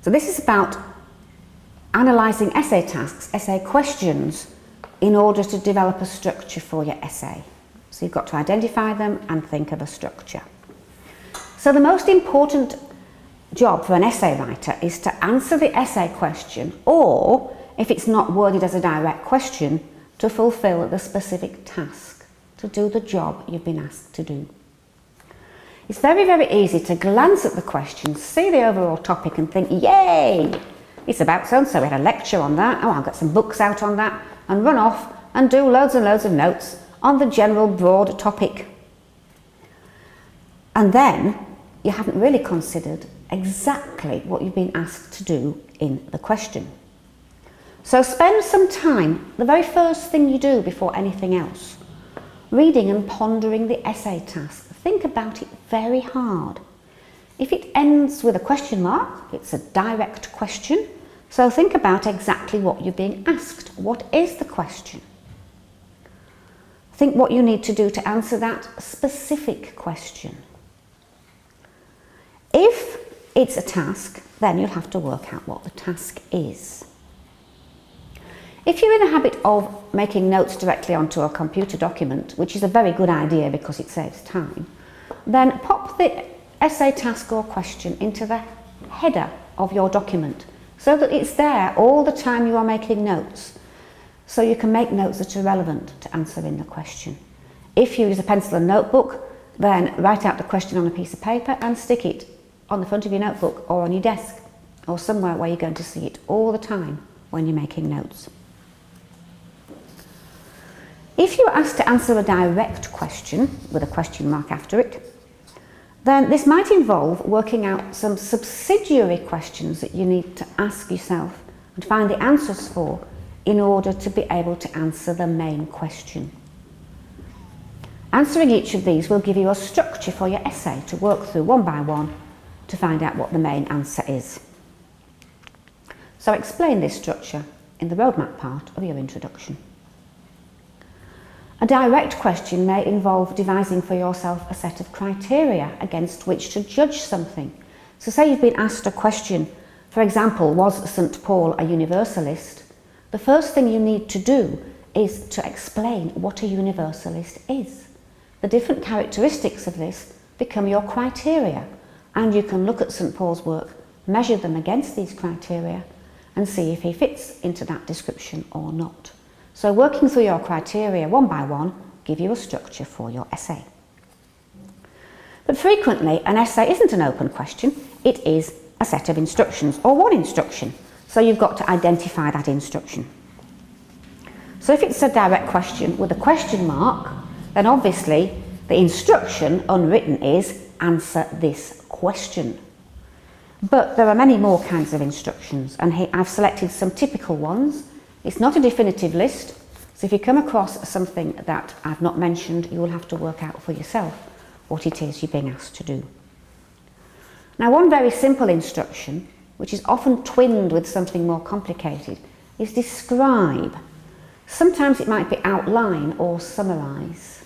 So this is about analysing essay tasks, essay questions, in order to develop a structure for your essay. So you've got to identify them and think of a structure. So the most important job for an essay writer is to answer the essay question, or if it's not worded as a direct question, to fulfil the specific task, to do the job you've been asked to do. It's very, very easy to glance at the question, see the overall topic and think, yay, it's about so-and-so, we had a lecture on that, oh, I'll get some books out on that, and run off and do loads and loads of notes on the general broad topic. And then you haven't really considered exactly what you've been asked to do in the question. So spend some time, the very first thing you do before anything else, reading and pondering the essay task. Think about it very hard. If it ends with a question mark, it's a direct question. So think about exactly what you're being asked. What is the question? Think what you need to do to answer that specific question. If it's a task, then you'll have to work out what the task is. If you're in the habit of making notes directly onto a computer document, which is a very good idea because it saves time, then pop the essay task or question into the header of your document so that it's there all the time you are making notes, so you can make notes that are relevant to answering the question. If you use a pencil and notebook, then write out the question on a piece of paper and stick it on the front of your notebook or on your desk or somewhere where you're going to see it all the time when you're making notes. If you're asked to answer a direct question with a question mark after it, then this might involve working out some subsidiary questions that you need to ask yourself and find the answers for in order to be able to answer the main question. Answering each of these will give you a structure for your essay to work through one by one to find out what the main answer is. So explain this structure in the roadmap part of your introduction. A direct question may involve devising for yourself a set of criteria against which to judge something. So say you've been asked a question, for example, was St. Paul a universalist? The first thing you need to do is to explain what a universalist is. The different characteristics of this become your criteria, and you can look at St. Paul's work, measure them against these criteria, and see if he fits into that description or not. So working through your criteria one by one give you a structure for your essay. But frequently an essay isn't an open question, it is a set of instructions or one instruction. So you've got to identify that instruction. So if it's a direct question with a question mark, then obviously the instruction unwritten is answer this question. But there are many more kinds of instructions, and here I've selected some typical ones. It's not a definitive list, so if you come across something that I've not mentioned, you will have to work out for yourself what it is you're being asked to do. Now, one very simple instruction, which is often twinned with something more complicated, is describe. Sometimes it might be outline or summarise.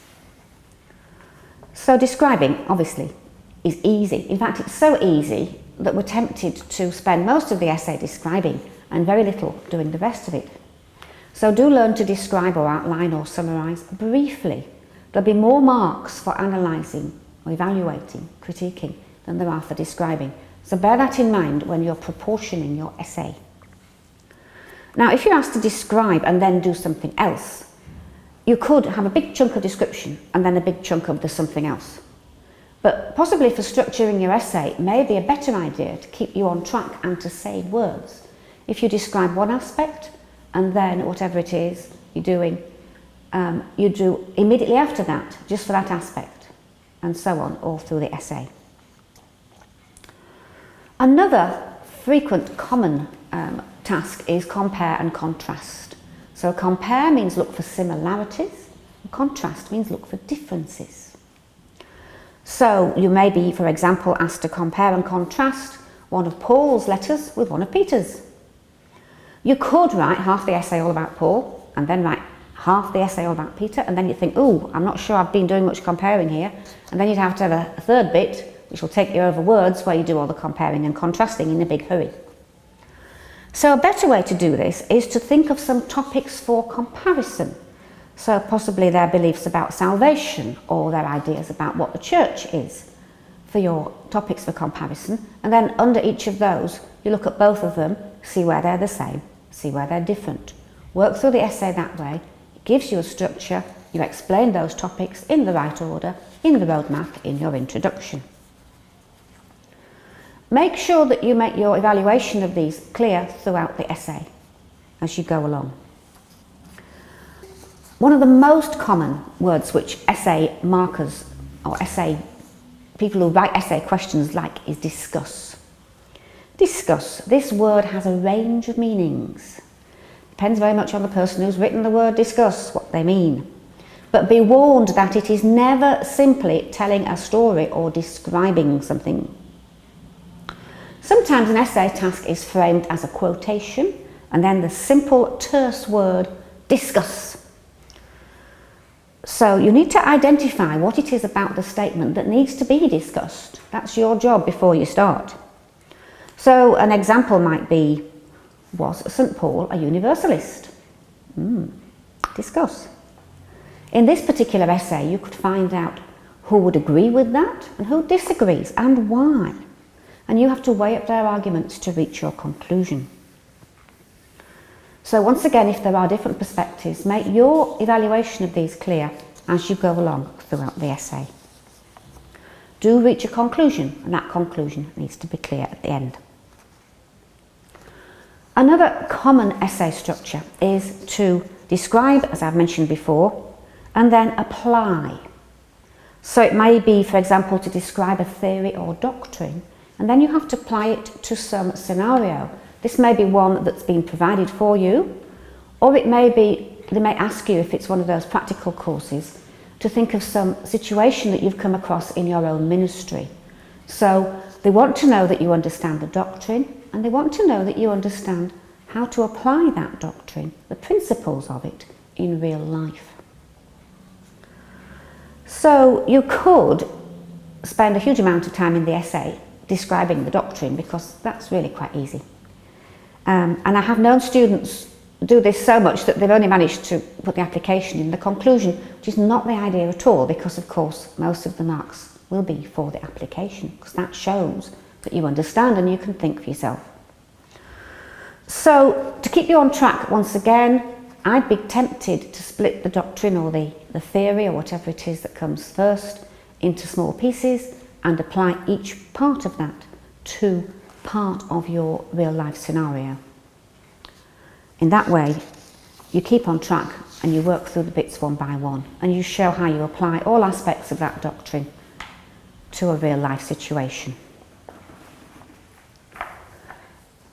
So describing, obviously, is easy. In fact, it's so easy that we're tempted to spend most of the essay describing and very little doing the rest of it. So do learn to describe or outline or summarise briefly. There'll be more marks for analysing or evaluating, critiquing, than there are for describing. So bear that in mind when you're proportioning your essay. Now, if you're asked to describe and then do something else, you could have a big chunk of description and then a big chunk of the something else. But possibly for structuring your essay, it may be a better idea to keep you on track and to save words. If you describe one aspect, and then whatever it is you're doing, you do immediately after that, just for that aspect, and so on, all through the essay. Another frequent common task is compare and contrast. So compare means look for similarities, and contrast means look for differences. So you may be, for example, asked to compare and contrast one of Paul's letters with one of Peter's. You could write half the essay all about Paul and then write half the essay all about Peter, and then you think, oh, I'm not sure I've been doing much comparing here, and then you'd have a third bit which will take you over words where you do all the comparing and contrasting in a big hurry. So a better way to do this is to think of some topics for comparison. So possibly their beliefs about salvation or their ideas about what the church is for your topics for comparison. And then under each of those, you look at both of them, see where they're the same, see where they're different. Work through the essay that way. It gives you a structure. You explain those topics in the right order, in the roadmap, in your introduction. Make sure that you make your evaluation of these clear throughout the essay as you go along. One of the most common words which essay markers or people who write essay questions like is discuss. Discuss. This word has a range of meanings. Depends very much on the person who's written the word discuss, what they mean. But be warned that it is never simply telling a story or describing something. Sometimes an essay task is framed as a quotation and then the simple terse word discuss. So you need to identify what it is about the statement that needs to be discussed. That's your job before you start. So an example might be, was St. Paul a universalist? Discuss. In this particular essay, you could find out who would agree with that and who disagrees and why. And you have to weigh up their arguments to reach your conclusion. So once again, if there are different perspectives, make your evaluation of these clear as you go along throughout the essay. Do reach a conclusion, and that conclusion needs to be clear at the end. Another common essay structure is to describe, as I've mentioned before, and then apply. So it may be, for example, to describe a theory or doctrine, and then you have to apply it to some scenario. This may be one that's been provided for you, or it may be, they may ask you, if it's one of those practical courses, to think of some situation that you've come across in your own ministry. So they want to know that you understand the doctrine, and they want to know that you understand how to apply that doctrine, the principles of it, in real life. So you could spend a huge amount of time in the essay describing the doctrine, because that's really quite easy. And I have known students do this so much that they've only managed to put the application in the conclusion, which is not the idea at all, because of course most of the marks will be for the application, because that shows that you understand and you can think for yourself. So to keep you on track, once again, I'd be tempted to split the doctrine or the theory or whatever it is that comes first into small pieces and apply each part of that to part of your real life scenario. In that way, you keep on track and you work through the bits one by one, and you show how you apply all aspects of that doctrine to a real life situation.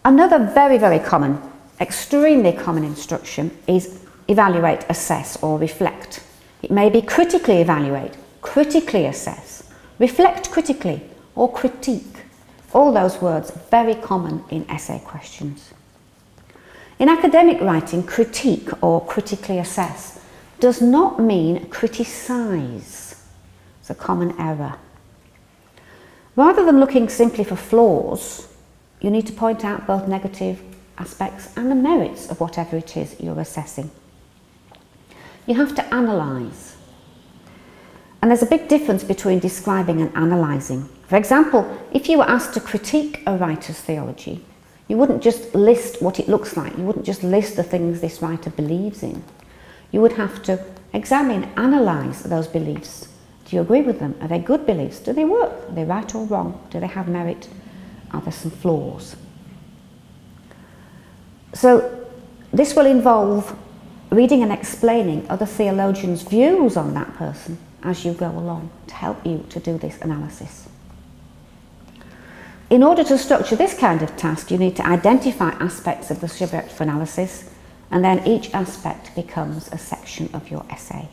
Another very, very common, extremely common instruction is evaluate, assess or reflect. It may be critically evaluate, critically assess, reflect critically or critique. All those words are very common in essay questions. In academic writing, critique or critically assess does not mean criticise. It's a common error. Rather than looking simply for flaws, you need to point out both negative aspects and the merits of whatever it is you're assessing. You have to analyse. And there's a big difference between describing and analysing. For example, if you were asked to critique a writer's theology, you wouldn't just list what it looks like. You wouldn't just list the things this writer believes in. You would have to examine, analyse those beliefs. Do you agree with them? Are they good beliefs? Do they work? Are they right or wrong? Do they have merit? Are there some flaws? So this will involve reading and explaining other theologians' views on that person as you go along to help you to do this analysis. In order to structure this kind of task, you need to identify aspects of the subject for analysis, and then each aspect becomes a section of your essay.